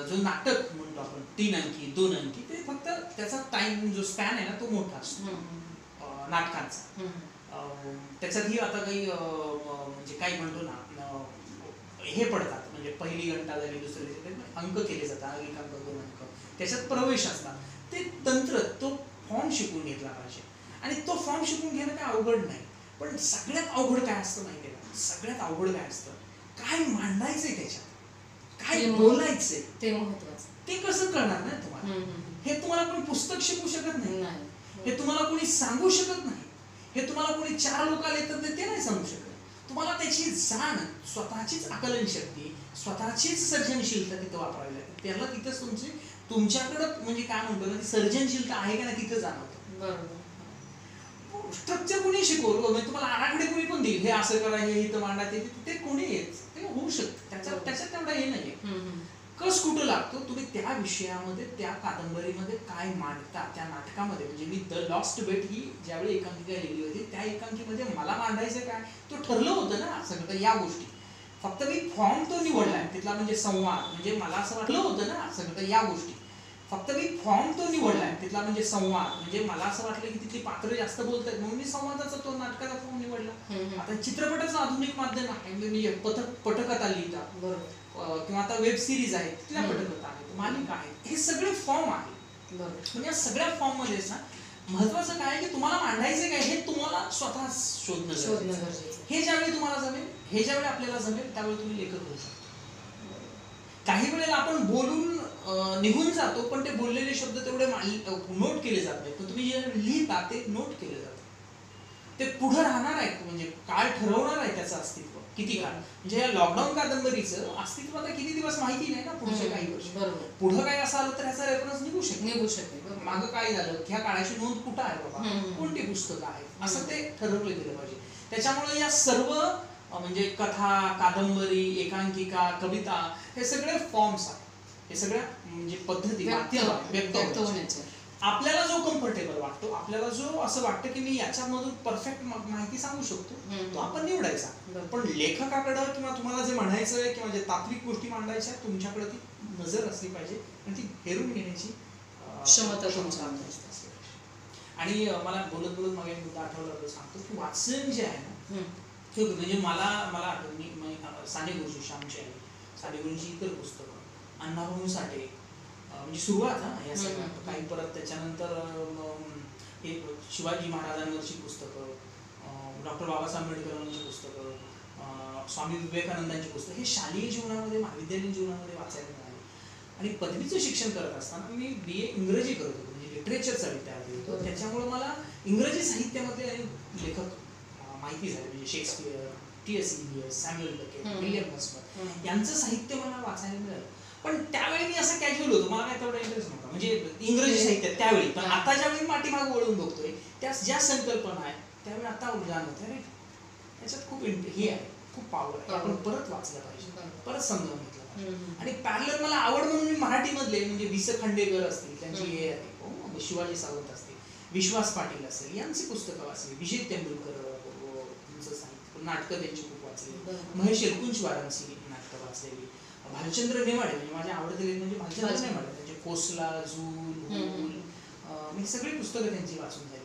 जो नाटक म्हणतो आपण 3 अंकी 2 अंकी, ते फक्त त्याचा टाइम जो स्पॅन आहे ना तो मोठा असतो नाटकांचा. त्याच्यातही आता काही म्हणजे काय म्हणतो ना, हे पडतात, म्हणजे पहिली घंटा झाली, दुसरी अंक केले जातात, 1 अंक 2 अंक, त्याच्यात प्रवेश असतात. ते तंत्र, तो फॉर्म शिकून घेतला पाहिजे. आणि तो फॉर्म शिकून घेणं काय अवघड नाही. पण सगळ्यात अवघड काय असतं माहिती आहे का? सगळ्यात अवघड काय असतं, काय मांडायचंय त्याच्यात, काय बोलायचंय, ते महत्वाचं. ते कसं कळणार नाही तुम्हाला? हे तुम्हाला कोणी पुस्तक शिकवू शकत नाही, हे तुम्हाला कोणी सांगू शकत नाही, हे तुम्हाला कोणी 4 लोकांना येतात ते नाही सांगू शकत. तुम्हाला त्याची जाण, स्वतःचीच आकलन शक्ती, स्वतःचीच सर्जनशीलता तिथं वापरावी लागते. त्याला तिथंच तुमच्याकडं म्हणजे काय म्हणतो ना, ती सर्जनशीलता आहे का नाही तिथं जाणवतं. बरोबर. स्ट्रक्चर कोणी शिकवलं, म्हणजे तुम्हाला आराखडे कोणी पण देईल, हे असं करा, हे इथं मांडा, ते कोणी येत, ते होऊ शकतं. त्याच्यात तेवढा हे नाहीये. कस कुठं लागतो, तुम्ही त्या विषयामध्ये, त्या कादंबरीमध्ये काय मांडता, त्या नाटकामध्ये. म्हणजे मी द लॉस्ट बेट ही ज्यावेळी एकांकिका लिहिली होती, त्या एकांकीमध्ये मला मांडायचं काय तो ठरलं होतं ना सगळं या गोष्टी. फक्त मी फॉर्म तो निवडलाय तिथला, म्हणजे संवाद, म्हणजे मला असं वाटलं होतं ना सगळं या गोष्टी. फक्त मी फॉर्म तो निवडलाय तिथला, म्हणजे संवाद, म्हणजे मला असं वाटलं की तिथली पात्र जास्त बोलतात म्हणून मी संवादाचा तो नाटकाचा फॉर्म निवडला. आता चित्रपटाचं आधुनिक माध्यम आहे, म्हणजे पटकथा लिहितात, किंवा आता वेब सिरीज आहेत, तिथल्या पटकथा आहेत, मालिका आहेत, हे सगळे फॉर्म आहेत. म्हणजे या सगळ्या फॉर्म मध्ये ना महत्वाचं काय की तुम्हाला मांडायचं काय हे तुम्हाला स्वतः शोधणं गरजेचं. हे ज्यावेळी तुम्हाला जमेल, हे ज्यावेळी आपल्याला जमेल, त्यावेळी तुम्ही लेखक होऊ शकता. काही वेळेला आपण बोलून निघून जातो, पण ते बोललेले शब्द तेवढे नोट केले जात नाही. पण तुम्ही जे लिहिता ते नोट केले जातात, ते पुढे राहणार आहे. म्हणजे काळ ठरवणार आहे त्याचं अस्तित्व किती काळ. म्हणजे या लॉकडाऊन कादंबरीचं अस्तित्व आता किती दिवस माहिती नाही ना, पुढचे काही वर्ष. पुढे काय असं आलं तर ह्याचा रेफरन्स निघू शकते. मागं काय झालं, ह्या काळाची नोंद कुठं आहे बाबा, कोणती पुस्तकं आहेत, असं ते ठरवलं गेलं पाहिजे. त्याच्यामुळे या सर्व म्हणजे कथा, कादंबरी, एकांकिका, कविता, हे सगळे फॉर्म्स आहेत, हे सगळ्या म्हणजे पद्धती व्यक्त होण्याच्या. आपल्याला जो कम्फर्टेबल वाटतो, आपल्याला जो असं वाटतं की मी याच्यामधून परफेक्ट माहिती सांगू शकतो, तो आपण निवडायचा. पण लेखकाकडं किंवा तुम्हाला जे म्हणायचंय किंवा जे तात्विक गोष्टी मांडायच्या, तुमच्याकडे ती नजर असली पाहिजे आणि ती हेरून घेण्याची क्षमता तुमच्याकडे असते. आणि मला बोलत बोलत मग एक मुद्दा आठवला तर सांगतो की वाचन जे आहे ना, म्हणजे मला आठवलं मी साने गुरुजी, श्यामची आई, साने गुरुजींची इतर पुस्तकं, अण्णाभाऊ साठे, म्हणजे सुरुवात या सगळ्या काही, परत त्याच्यानंतर शिवाजी महाराजांवरची पुस्तकं, डॉक्टर बाबासाहेब आंबेडकरांची पुस्तकं, स्वामी विवेकानंदांची पुस्तकं, हे शालेय जीवनामध्ये, महाविद्यालयीन जीवनामध्ये वाचायला मिळाले. आणि पदवीचं शिक्षण करत असताना मी BA इंग्रजी करत होतो, म्हणजे लिटरेचरचा विद्यार्थी होतो. त्याच्यामुळे मला इंग्रजी साहित्यामध्ये लेखक माहिती झाले, म्हणजे Shakespeare, T.S. Eliot, Samuel Beckett, William Wordsworth यांचं साहित्य मला वाचायला मिळालं. पण त्यावेळी मी असं कॅज्युअल होतो, मला काय तेवढा इंटरेस्ट नव्हता म्हणजे इंग्रजी साहित्यात त्यावेळी. पण आता ज्यावेळी पाठीमाग वळून बघतोय, त्या ज्या संकल्पना आहेत त्यावेळी आता उदाहरण होते, अरे त्याच्यात खूप हे आहे, खूप पॉवर आहे, आपण परत वाचलं पाहिजे, परत समजावून घेतलं पाहिजे. आणि पॅरलल मला आवड म्हणून मी मराठीमधले म्हणजे वि. स. खांडेकर असतील, त्यांची हे आहे, शिवाजी सावंत असतील, विश्वास पाटील असेल, यांची पुस्तकं वाचली, विजय तेंडुलकर साहित्य, नाटकं त्यांची खूप वाचली, महेश एलकुंचवारांची नाटकं वाचलेली, भालचंद्र नेमाडे, म्हणजे माझे आवडते लेखक म्हणजे भालचंद्र नेमाडे, त्यांचे कोसला, झूल, मी सगळी पुस्तकं त्यांची वाचून झाली.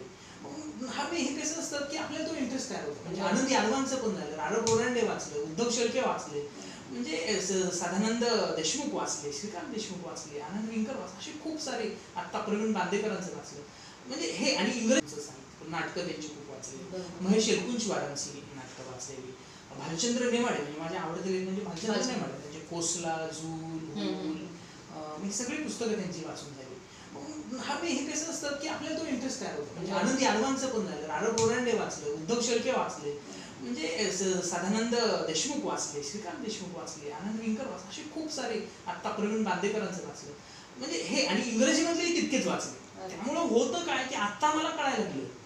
हे कसं असतं की आपल्याला तो इंटरेस्ट तयार होतो. म्हणजे आनंदी अल्वांचं पण झालं, रारळ बोरांडे वाचले, उद्धव शेळके वाचले, म्हणजे सदानंद देशमुख वाचले, श्रीकांत देशमुख वाचले, आनंद विंकर वाचले, असे खूप सारे, आत्ता प्रवीण बांदेकरांचं वाचलं. म्हणजे हे, आणि इंग्रजीचं साहित्य, नाटकं त्यांची खूप वाचली, महेश एलकुंचवारांची नाटकं वाचलेली, भालचंद्र नेमाडे, म्हणजे माझे आवडते लेखक म्हणजे भालचंद्र नेमाडे, त्यांचे कोसला, झूल, मी सगळी पुस्तकं त्यांची वाचून झाली. हे कसं असतं की आपल्याला तो इंटरेस्ट तयार होतो. म्हणजे आनंदी अल्वांचं पण झालं, रारळ बोरांडे वाचले, उद्धव शेळके वाचले, म्हणजे सदानंद देशमुख वाचले, श्रीकांत देशमुख वाचले, आनंद विंकर वाचले, असे खूप सारे, आत्ता प्रवीण बांदेकरांचं वाचलं. म्हणजे हे, आणि इंग्रजीमधले तितकेच वाचले. त्यामुळे होतं काय की आता मला कळायला लागलं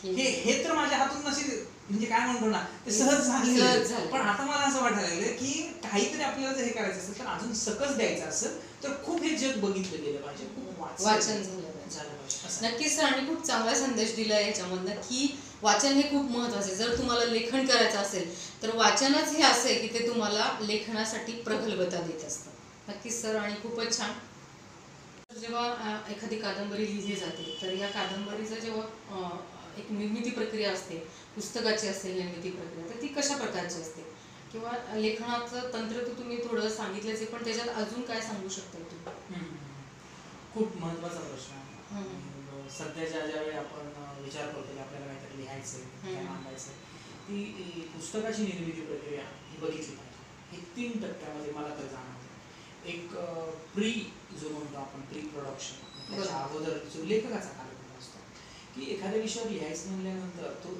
हे तर माझ्या हातून नसे, म्हणजे म्हणजे काय म्हणतो ना ते सहज सहज झाले. झाले. पण आता मला असं वाटायला लागलं की काहीतरी आपल्याला जर हे करायचं असेल तर अजून सकस द्यायचं असेल तर खूप हे जग बघितलं गेलं पाहिजे, खूप वाचन झालं पाहिजे. झालं पाहिजे असं. नक्कीच सर, आणि खूप चांगला संदेश दिलाय याच्यामधनं की वाचन हे खूप महत्त्वाचं आहे. जर तुम्हाला लेखन करायचं असेल तर वाचनच हे असं आहे की ते तुम्हाला लेखनासाठी प्रगल्भता देत असतं. नक्कीच सर, आणि खूपच छान. जेव्हा एखादी कादंबरी लिहिली जाते तर या कादंबरीचं जेव्हा एक निर्मिती प्रक्रिया असते, पुस्तकाची असेल निर्मिती प्रक्रिया, तर ती कशा प्रकारची असते? किंवा लेखनाचं तंत्र तर तुम्ही थोडं सांगितलंच आहे, पण त्याच्यात अजून काय सांगू शकता तुम्ही? खूप महत्वाचा प्रश्न आहे. हम्म. सध्या ज्यावेळी आपण विचार करतो की आपल्याला काहीतरी लिहायचंय, काय हम्म. मांडायचंय, ती पुस्तकाची निर्मिती प्रक्रिया ही बघितली पाहिजे. हे 3 टप्प्यामध्ये मला तर जाणवतं. एक प्री, जो म्हणतो आपण प्री प्रोडक्शन, त्याच्या अगोदर जो लेखकाचा कार्यक्रम असतो की एखाद्या विषयावर लिहायचं म्हणल्यानंतर तो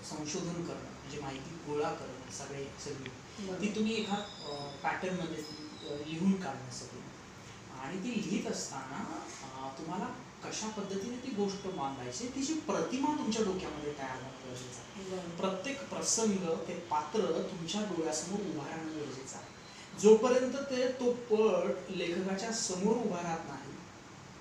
संशोधन करणं, म्हणजे माहिती गोळा करणं, सगळी ती तुम्ही एका पॅटर्नमध्ये लिहून काढणं सगळी. आणि ती लिहित असताना तुम्हाला कशा पद्धतीने ती गोष्ट मांडायची, तिची प्रतिमा तुमच्या डोक्यामध्ये तयार होणं गरजेचं आहे. प्रत्येक प्रसंग, ते पात्र तुमच्या डोळ्यासमोर उभा राहणं गरजेचं आहे. जोपर्यंत तो पट लेखकाच्या समोर उभा राहत नाही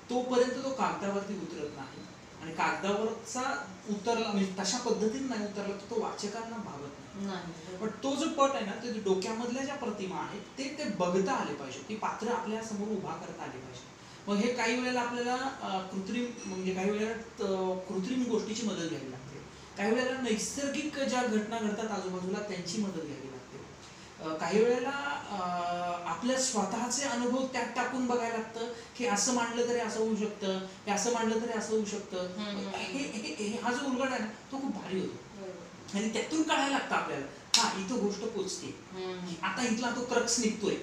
तोपर्यंत तो कागदावरती उतरत नाही. आणि कागदावरचा उतरला म्हणजे तशा पद्धतीने नाही उतरला तर तो वाचकांना भावत नाही. पण तो जो पट आहे ना, ते डोक्यामधल्या ज्या प्रतिमा आहेत ते बघता आले पाहिजे, ती पात्र आपल्या समोर उभा करता आली पाहिजे. मग हे काही वेळेला आपल्याला कृत्रिम गोष्टीची मदत घ्यावी लागते, काही वेळेला नैसर्गिक ज्या घटना घडतात आजूबाजूला त्यांची मदत घ्यावी लागते, काही वेळेला आपल्या स्वतःचे अनुभव त्यात टाकून बघायला लागतं की असं मांडलं तरी असं होऊ शकतं, हे असं मांडलं तरी असं होऊ शकतं. हा जो उलगडा आहे ना तो खूप भारी होतो आणि त्यातून कळायला लागतं आपल्याला, हा इथं गोष्ट पोचते, आता इथला तो क्रक्स निघतोय.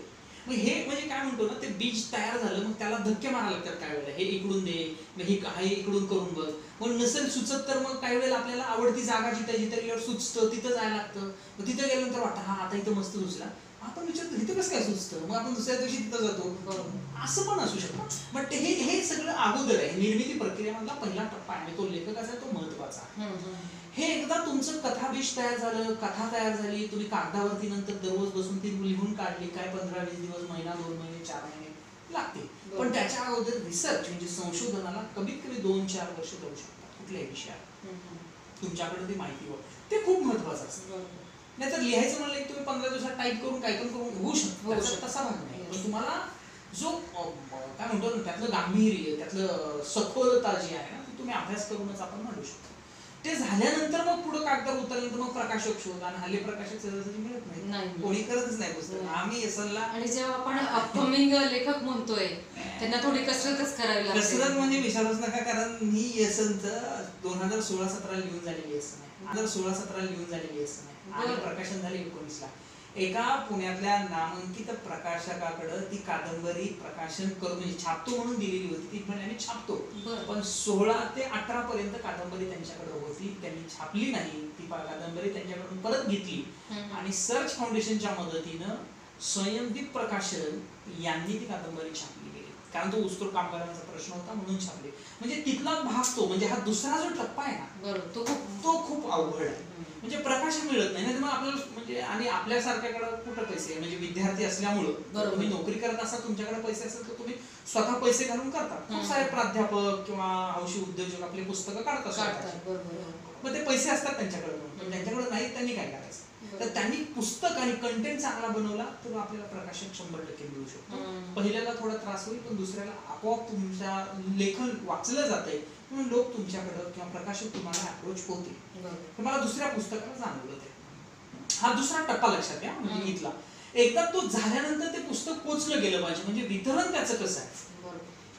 मग हे म्हणजे काय म्हणतो ना, ते बीज तयार झालं, मग त्याला धक्के मारायला लागतात काही वेळेला, हे इकडून दे, हे इकडून करून बघ. मग नसेल सुचत तर मग काही वेळेला आपल्याला आवडती जागा जिथे सुचतं तिथं जायला लागतं. मग तिथं गेल्यानंतर वाटतं हा आता इथं मस्त सुचला, आपण विचारतो इथं कसं काय सुचतं, मग आपण दुसऱ्या दिवशी तिथं जातो. असं पण असू शकतं. बट हे सगळं अगोदर आहे, निर्मिती प्रक्रियेमधला पहिला टप्पा आहे, तो लेखकाचा तो महत्वाचा आहे. हे एकदा तुमचं कथाबीज तयार झालं, कथा तयार झाली, तुम्ही कागदावरती नंतर दररोज बसून ती लिहून काढली, काय 15-20 दिवस, महिना, 2 महिने, 4 महिने लागते. पण त्याच्या अगोदर रिसर्च म्हणजे संशोधनाला कमीत कमी 2-4 वर्ष जाऊ शकतात कुठल्याही विषयात. तुमच्याकडे ती माहिती हो, ते खूप महत्वाचं असतं. नाहीतर लिहायचं म्हणलं की तुम्ही 15 दिवसात टाईप करून काय पण करून होऊ शकतो, तसा भाग नाही. पण तुम्हाला जो काय म्हणतो ना, त्यातलं गांभीर्य, त्यातलं सखोलता जी आहे ना, ती तुम्ही अभ्यास करूनच आपण मांडू शकतो. ते झाल्यानंतर मग पुढे कागदावर उतरल्यानंतर मग प्रकाशक शोध, आणि हल्ली प्रकाशक सहजासहजी मिळत नाही, कोणी करतच नाही पुस्तक. आम्ही यसनला, आणि जेव्हा आपण अपकमिंग लेखक म्हणतोय त्यांना थोडी कसरतच करावी लागते. कसरत म्हणजे विचारूच नका, कारण मी यसनचं 2016-17 लिहून झालेली यसन आहे, 2016-17 लिहून झालेली यसन आहे आणि प्रकाशन झाले 19ला. एका पुण्यातल्या नामांकित प्रकाशकाकडे ती कादंबरी प्रकाशन करून म्हणजे छापतो म्हणून दिलेली होती, ती म्हणजे आम्ही छापतो, पण 16 ते 18 पर्यंत कादंबरी त्यांच्याकडे होती, त्यांनी छापली नाही. ती कादंबरी त्यांच्याकडून परत घेतली आणि सर्च फाउंडेशनच्या मदतीनं स्वयंदीप प्रकाशन यांनी ती कादंबरी छापली गेली, कारण तो उत्स्फूर्त कामगारांचा प्रश्न होता म्हणून छापले. म्हणजे तिथला भाग तो, म्हणजे हा दुसरा जो टप्पा आहे ना, तो खूप अवघड आहे. म्हणजे प्रकाशन मिळत नाही ना, मग आपल्याला म्हणजे, आणि आपल्यासारख्याकडे कुठं पैसे, म्हणजे विद्यार्थी असल्यामुळं तुम्ही नोकरी करत असाल, तुमच्याकडे पैसे असेल तर तुम्ही स्वतः पैसे घालून करतात. खूप सारे प्राध्यापक किंवा औषधी उद्योजक आपले पुस्तकं काढत असतात, मग ते पैसे असतात त्यांच्याकडे, पण ज्यांच्याकडे नाही त्यांनी काय करायचं. तर त्यांनी पुस्तक आणि कंटेंट चांगला बनवला तर आपल्याला प्रकाशक 100% मिळू शकतो. पहिल्याला थोडा त्रास होईल, पण दुसऱ्याला आपोआप तुमच्या लेखन वाचलं जातंय म्हणून लोक तुमच्याकडं किंवा प्रकाशक तुम्हाला अप्रोच होते. तर मला दुसऱ्या पुस्तकाला जाणवलं ते. हा दुसरा टप्पा लक्षात घ्या, म्हणजे इथला. एकदा तो झाल्यानंतर ते पुस्तक पोचलं गेलं पाहिजे, म्हणजे वितरण त्याचं कसं आहे,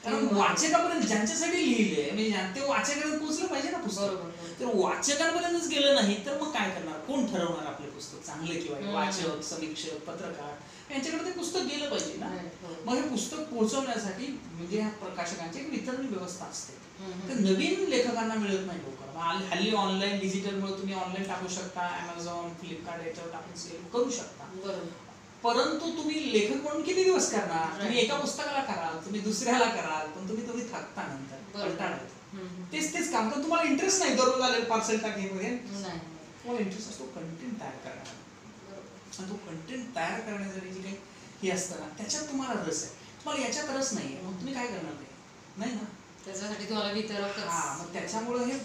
कारण वाचकापर्यंत ज्यांच्यासाठी लिहिले म्हणजे ते वाचकापर्यंत पोहोचलं पाहिजे ना पुस्तक. तर वाचकांपर्यंतच गेलं नाही तर मग काय करणार, कोण ठरवणार आपले पुस्तक चांगले किंवा वाचक, समीक्षक, पत्रकार यांच्याकडे ते पुस्तक गेलं पाहिजे ना. मग हे पुस्तक पोहोचवण्यासाठी म्हणजे ह्या प्रकाशकांची एक वितरण व्यवस्था असते, तर नवीन लेखकांना मिळत नाही लवकर. हल्ली ऑनलाईन डिजिटलमुळे तुम्ही ऑनलाईन टाकू शकता, अमेझॉन, फ्लिपकार्ट याच्यावर टाकून सेल करू शकता. परंतु तुम्ही लेखक म्हणून किती दिवस करणार, तुम्ही एका पुस्तकाला कराल, तुम्ही दुसऱ्याला कराल, पण तुम्ही थकता नंतर, कंटाळा येतो. तेच काम, तर तुम्हाला इंटरेस्ट नाही दररोज आले पार्सल टाकेमध्ये. तुम्हाला इंटरेस्ट असतो कंटेंट तयार करण्यामध्ये, आणि तो कंटेंट तयार करण्यासाठी जे काही हे असतं ना त्याच्यात तुम्हाला रस आहे. तुम्हाला याच्यात रस नाही आहे, मग तुम्ही काय करणार नाही ना. त्याच्यासाठी तुम्हाला वितरक. मग त्याच्यामुळे हे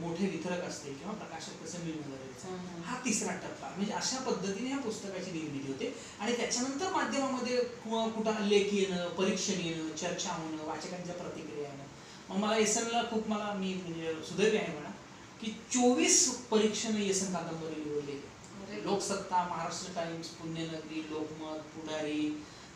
मोठे वितरक असतील किंवा प्रकाशक कसं मिळणं गरजेचं आहे. हा तिसरा टप्पा, म्हणजे अशा पद्धतीने ह्या पुस्तकाची निर्मिती होते. आणि त्याच्यानंतर माध्यमामध्ये कुठं लेख येणं, परीक्षण येणं, चर्चा होणं, वाचकांच्या प्रतिक्रिया येणं. मग मला येसनला खूप मी म्हणजे सुदैवी आहे म्हणा की 24 परीक्षण येसन कादंबरी निवडली. लोकसत्ता, महाराष्ट्र टाइम्स, पुण्यनगरी, लोकमत, पुढारी,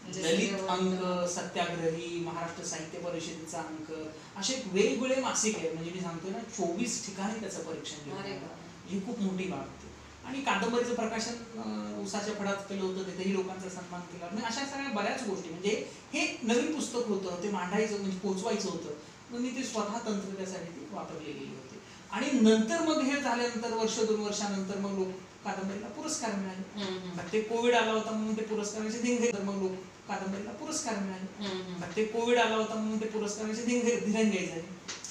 दलित अंक, सत्याग्रही, महाराष्ट्र साहित्य परिषदेचा अंक, असे वेगवेगळे मासिक आहेत. म्हणजे मी सांगतोय ना 24 ठिकाणी त्याचं परीक्षण केलं. ही खूप मोठी बाब होती. आणि कादंबरीचं प्रकाशन उसाच्या फडात केलं होतं, तिथेही लोकांचा सन्मान केला. म्हणजे अशा सगळ्या बऱ्याच गोष्टी, म्हणजे हे नवीन पुस्तक होतं, ते मांडायचं म्हणजे पोचवायचं होतं. मग मी ते स्वतः तंत्र त्यासाठी ती वापरली गेली होती. आणि नंतर मग हे झाल्यानंतर वर्ष 2 वर्षानंतर मग लोक कादंबरीला पुरस्कार मिळाले. ते कोविड आला होता म्हणून ते पुरस्काराचे धिंगे, मग लोक कादंबरीला पुरस्कार मिळाले. ते कोविड आला होता म्हणून ते पुरस्काराचे धिरंगाई झाली.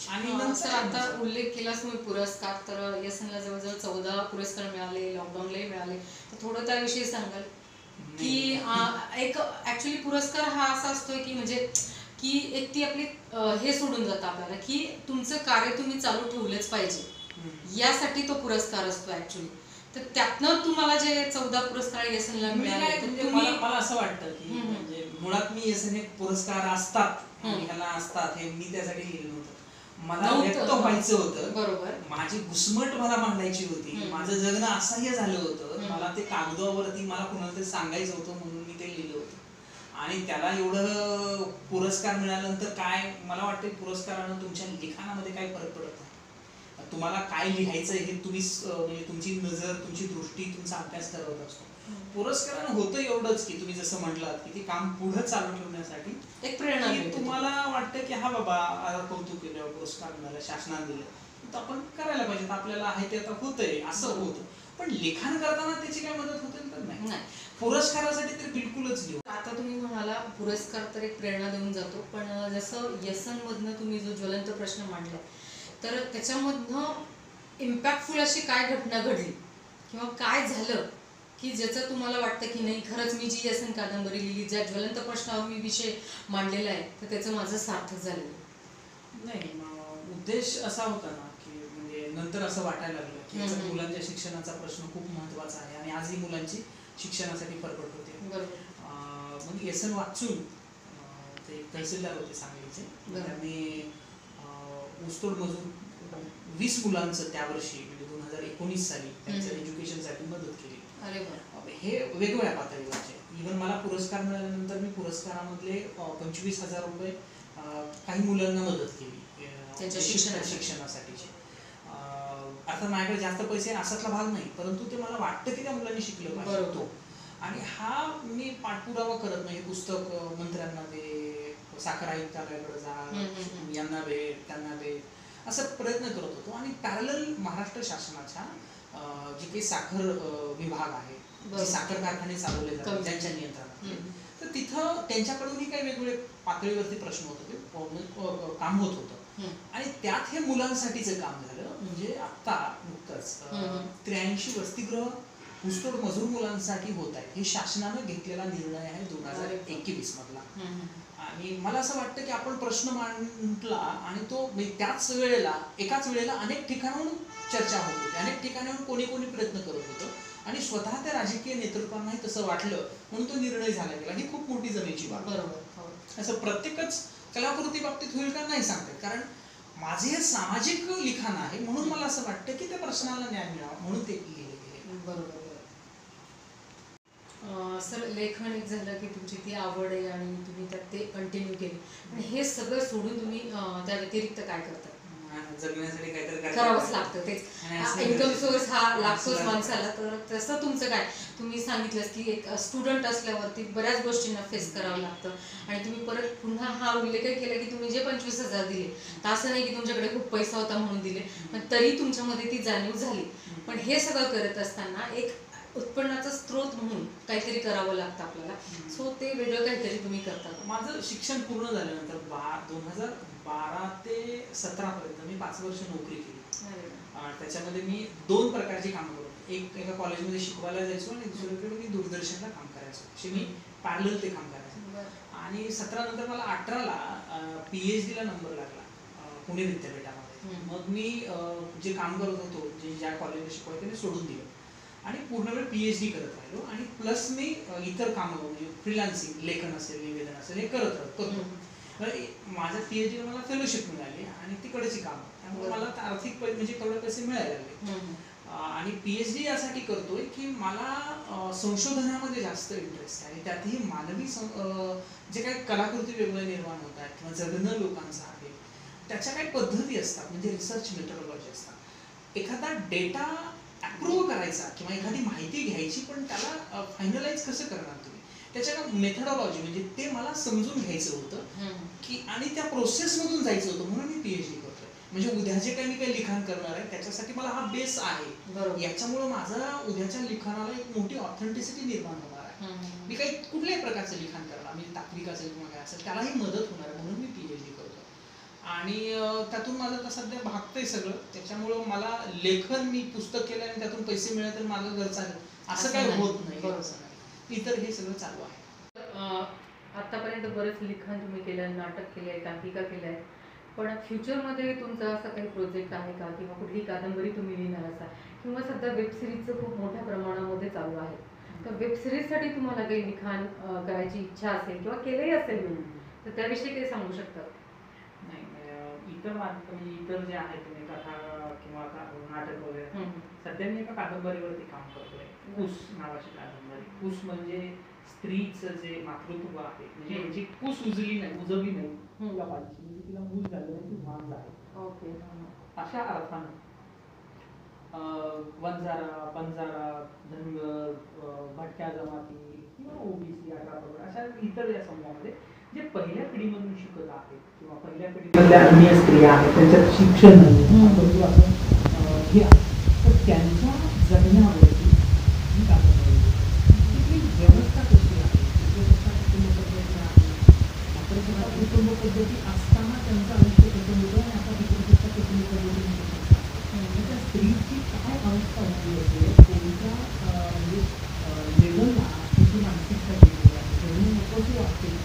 आणि नंतर आता उल्लेख केलाच तुम्ही पुरस्कार, तर येसनला जवळजवळ 14 पुरस्कार मिळाले, लॉकडाऊनलाही मिळाले. तर थोडं त्याविषयी सांगाल की एक ऍक्च्युली पुरस्कार हा असा असतोय की म्हणजे की एक ती आपली हे सोडून जातं आपल्याला की तुमचं कार्य तुम्ही चालू ठेवलंच पाहिजे, यासाठी तो पुरस्कार असतो ऍक्च्युली. तर त्यातनं तुम्हाला जे 14 पुरस्कार येसनला मिळाले, मला असं वाटतं की म्हणजे मुळात मी येसन हे पुरस्कार असतात आणि ह्याला असतात हे मी त्यासाठी लिहिलं नव्हतं. मला व्यक्त व्हायचं होतं. बरोबर. माझी घुसमट मला मांडायची होती. माझं जगणं असह्य झालं होतं. मला ते कागदावरती मला कुणाला तरी सांगायचं होतं म्हणून मी ते लिहिलं होतं. आणि त्याला एवढं पुरस्कार मिळाल्यानंतर काय मला वाटतं, पुरस्कारानं तुमच्या लिखाणामध्ये काही फरक पडत नाही. तुम्हाला काय लिहायचं हे तुम्ही म्हणजे तुमची नजर, तुमची दृष्टी, तुमचा अभ्यास ठरवत असतो. पुरस्कारानं होतं एवढंच की तुम्ही जसं म्हटलात की ते काम पुढे चालू ठेवण्यासाठी एक प्रेरणा तुम्हाला वाटतं की हा बाबा कौतुक केलं, पुरस्कार मिळाला, शासनाने दिलं, तर आपण करायला पाहिजे, आपल्याला आहे ते आता होतंय असं होतं. पण लिखाण करताना त्याची काय मदत होते तर नाही. पुरस्कारासाठी तर बिलकुलच लिहू. आता तुम्ही म्हणाला पुरस्कार तर एक प्रेरणा देऊन जातो, पण जसं येसनमधनं तुम्ही जो ज्वलंत प्रश्न मांडला, तर त्याच्यामधनं इम्पॅक्टफुल अशी काय घटना घडली किंवा काय झालं की ज्याचं तुम्हाला वाटतं की नाही खरंच मी जी येसन कादंबरी लिहिली, ज्या ज्वलंत प्रश्नावर मी विषय मांडलेला आहे, तर त्याचं माझं सार्थक झालेलं नाही. उद्देश असा होता ना की म्हणजे नंतर असं वाटायला लागलं की मुलांच्या शिक्षणाचा प्रश्न खूप महत्त्वाचा आहे आणि आजही मुलांची शिक्षणासाठी फरफट होते. मग येसन वाचून ते तहसीलदार होते सांगलीचे, त्यांनी ऊसतोड मजूर 20 मुलांचं त्या वर्षी म्हणजे 2019 साली त्यांच्या एज्युकेशनसाठी मदत केली. हे वेगवेगळ्या पातळीवरचे. इव्हन मला पुरस्कार मिळाल्यानंतर मी पुरस्कारामधले 25,000 रुपये काही मुलांना मदत केली त्यांच्या शिक्षणासाठीची. अर्थात माझ्याकडे जास्त पैसे असातला भाग नाही, परंतु ते मला वाटतं की त्या मुलांनी शिकलं पाहिजे. आणि हा मी पाठपुरावा करत नाही. पुस्तक मंत्र्यांना दे, साखर आयुक्तालयाकडे जा, यांना भेट, त्यांना भेट, असं प्रयत्न करत होतो. आणि पॅरलल महाराष्ट्र शासनाच्या जे काही साखर विभाग आहे, जे साखर कारखाने चालवले जातात त्यांच्या नियंत्रणात, तर तिथं त्यांच्याकडूनही काही वेगवेगळे पातळीवरती प्रश्न होत होते, काम होत होतं. आणि त्यात हे मुलांसाठीचं काम झालं. म्हणजे आता नुकतंच 83 वसतिगृह ऊसतोड मजूर मुलांसाठी होत आहेत. हे शासनानं घेतलेला निर्णय आहे 2021 मधला. आणि मला असं वाटतं की आपण प्रश्न मांडला आणि तो त्याच वेळेला एकाच वेळेला अनेक ठिकाणाहून चर्चा होत होती, अनेक ठिकाणाहून कोणी कोणी प्रयत्न करत होतं आणि स्वतः त्या राजकीय नेतृत्वांनाही तसं वाटलं म्हणून तो निर्णय झाला गेला. ही खूप मोठी जमेची बाब. असं प्रत्येकच कलाकृती बाबतीत होईल का नाही सांगतात, कारण माझे हे सामाजिक लिखाण आहे म्हणून मला असं वाटतं की त्या प्रश्नाला न्याय मिळावा म्हणून ते लिहिले गेले. बरोबर. सर, लेखन एक झालं की तुमची ती आवड आहे आणि तुम्ही त्यात ते कंटिन्यू केले, पण हे सगळं सोडून तुम्ही त्या व्यतिरिक्त काय करता? जगण्यासाठी काहीतरी करावंच लागतं, तेच इन्कम सोर्स हा लागतोच माणसाला. तर तसं तुमचं काय? तुम्ही सांगितलं की एक स्टुडंट असल्यावरती बऱ्याच गोष्टींना फेस करावं लागतं आणि तुम्ही परत पुन्हा हा उल्लेख केला की तुम्ही जे 25,000 दिले, तर असं नाही की तुमच्याकडे खूप पैसा होता म्हणून दिले, पण तरी तुमच्यामध्ये ती जाणीव झाली. पण हे सगळं करत असताना एक उत्पन्नाचा स्रोत म्हणून काहीतरी करावं लागतं आपल्याला. सो ते वेगळं काहीतरी तुम्ही करता. माझं शिक्षण पूर्ण झाल्यानंतर 2012 ते 17 पर्यंत मी 5 वर्ष नोकरी केली. त्याच्यामध्ये मी 2 प्रकारची कामं करत एका कॉलेजमध्ये शिकवायला जायचो आणि दुसरीकडे मी दूरदर्शनला काम करायचो. असे मी पॅरलल ते काम करायचो. आणि 17 नंतर मला 18ला PhD ला नंबर लागला पुणे विद्यापीठामध्ये. मग मी जे काम करत होतो, ज्या कॉलेजला शिकवायचं ते सोडून दिलं आणि पूर्ण वेळ PhD करत राहिलो. आणि प्लस मी इतर कामं म्हणजे फ्रीलान्सिंग, लेखन असेल, निवेदन असेल, हे करतो. माझ्या PhD मला फेलोशिप मिळाली आणि तिकडची कामं, त्यामुळे मला आर्थिक म्हणजे तेवढे पैसे मिळायला लागले. आणि PhD यासाठी करतोय की मला संशोधनामध्ये जास्त इंटरेस्ट आहे आणि त्यातही मानवी जे काही कलाकृती वेगवेगळ्या निर्माण होत आहेत किंवा जगणं लोकांचं आहे, त्याच्या काही पद्धती असतात, म्हणजे रिसर्च मेथोडॉलॉजी असतात. एखादा डेटा अप्रूव्ह करायचा किंवा एखादी माहिती घ्यायची, पण त्याला फायनलाइज कसं करणार तुम्ही, त्याच्या मेथोडॉलॉजी म्हणजे ते मला समजून घ्यायचं होतं की आणि त्या प्रोसेसमधून जायचं होतं. म्हणून मी PhD करतोय. म्हणजे उद्या जे काही मी काही लिखाण करणार आहे त्याच्यासाठी मला हा बेस आहे. याच्यामुळे माझा उद्याच्या लिखाणाला एक मोठी ऑथेंटिसिटी निर्माण होणार आहे. मी काही कुठल्याही प्रकारचं लिखाण करणार, म्हणजे तात्विक असेल किंवा काय असेल, त्यालाही मदत होणार आहे. म्हणून मी PhD करतो आणि त्यातून माझं आता सध्या भागतंय सगळं. त्याच्यामुळं मला लेखन, मी पुस्तक केलं आणि त्यातून पैसे मिळाले तर माझं घर चालेल असं काही होत नाही. इतर हे सगळं चालू आहे. आतापर्यंत बरेच लिखाण तुम्ही केलं, नाटक केले, एकांकिका केल्या, पण फ्युचरमध्ये तुमचा असा काही प्रोजेक्ट आहे का, किंवा कुठली कादंबरी तुम्ही लिहिणार असाल, किंवा सध्या वेबसिरीजचं खूप मोठ्या प्रमाणामध्ये चालू आहे, तर वेबसिरीजसाठी तुम्हाला काही लिखाण करायची इच्छा असेल किंवा केलंही असेल तर त्याविषयी काही सांगू शकता? नाही, इतर जे आहेत तुम्ही कथा किंवा नाटक वगैरे, सध्या मी एका कादंबरीवरती काम करतोय. कुस नावाची कादंबरी. कुस म्हणजे स्त्रीचं जे मातृत्व आहे, म्हणजे जी कुस उजली नाही, उजवली नाही तिला पाहिजे, म्हणजे तिला मूल झालं नाही, ती भान आहे. ओके. अशा अर्थानं बंजारा, धनगर, भटक्या जमाती किंवा OBC 18 अशा इतर या समूहामध्ये जे पहिल्या पिढीमधून शिकत आहेत किंवा पहिल्या पिढीमधल्या अन्य स्त्रिया आहेत, त्यांच्यात शिक्षण नाही, परंतु आपण हे तर त्यांच्या जगण्यावरती ही कादंबरी. तिथली व्यवस्था कशी आहे, कुटुंब पद्धती आहे, मात्र कुटुंब पद्धती असताना त्यांचं आयुष्य कसं होतं आणि आता विकृतीच्या कुटुंब पद्धती त्या स्त्रीची काय अवस्था होती असेल, कोणत्या म्हणजे लेवलला तिची मानसिकता गेलेली आहे, जगणं नकोशी वाटते,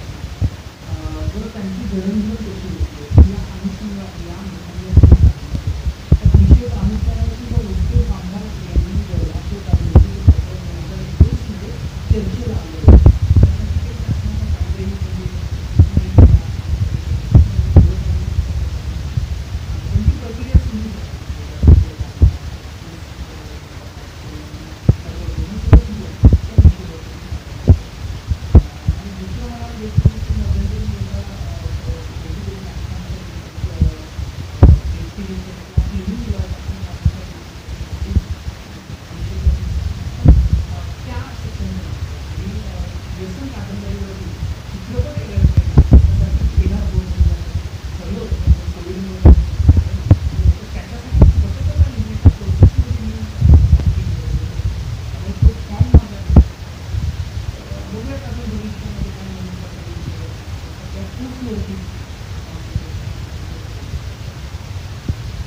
बरं त्यांची जडणघडण कशी होते या अनुषंगाने या अतिशय प्रामुख्याने वस्तू कामगार यांनी चर्चेला आले. प्रक्रिया सुरू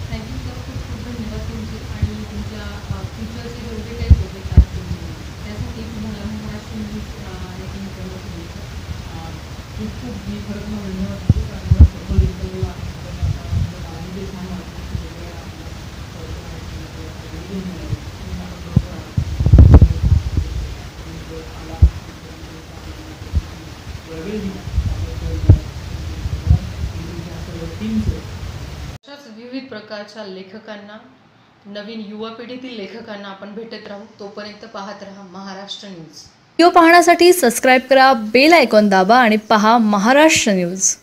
थँक्यू सर, खूप खूप धन्यवाद तुमचे. आणि तुमच्या फ्युचरचे जेवढे काही प्रोजेक्ट आहेत त्यासाठी तुम्हाला महाराष्ट्र न्यूज खूप खूप मी खरं तुम्हाला धन्यवाद देतो, कारण मला सफल इंटरव्ह्यू आहे ते छान अशाच विविध प्रकारच्या लेखकांना, नवीन युवा पिढीतील लेखकांना आपण भेटत राहू. तोपर्यंत पाहत राहा महाराष्ट्र न्यूज. व्हिडिओ पाहण्यासाठी सबस्क्राईब करा, बेल आयकॉन दाबा आणि पहा महाराष्ट्र न्यूज.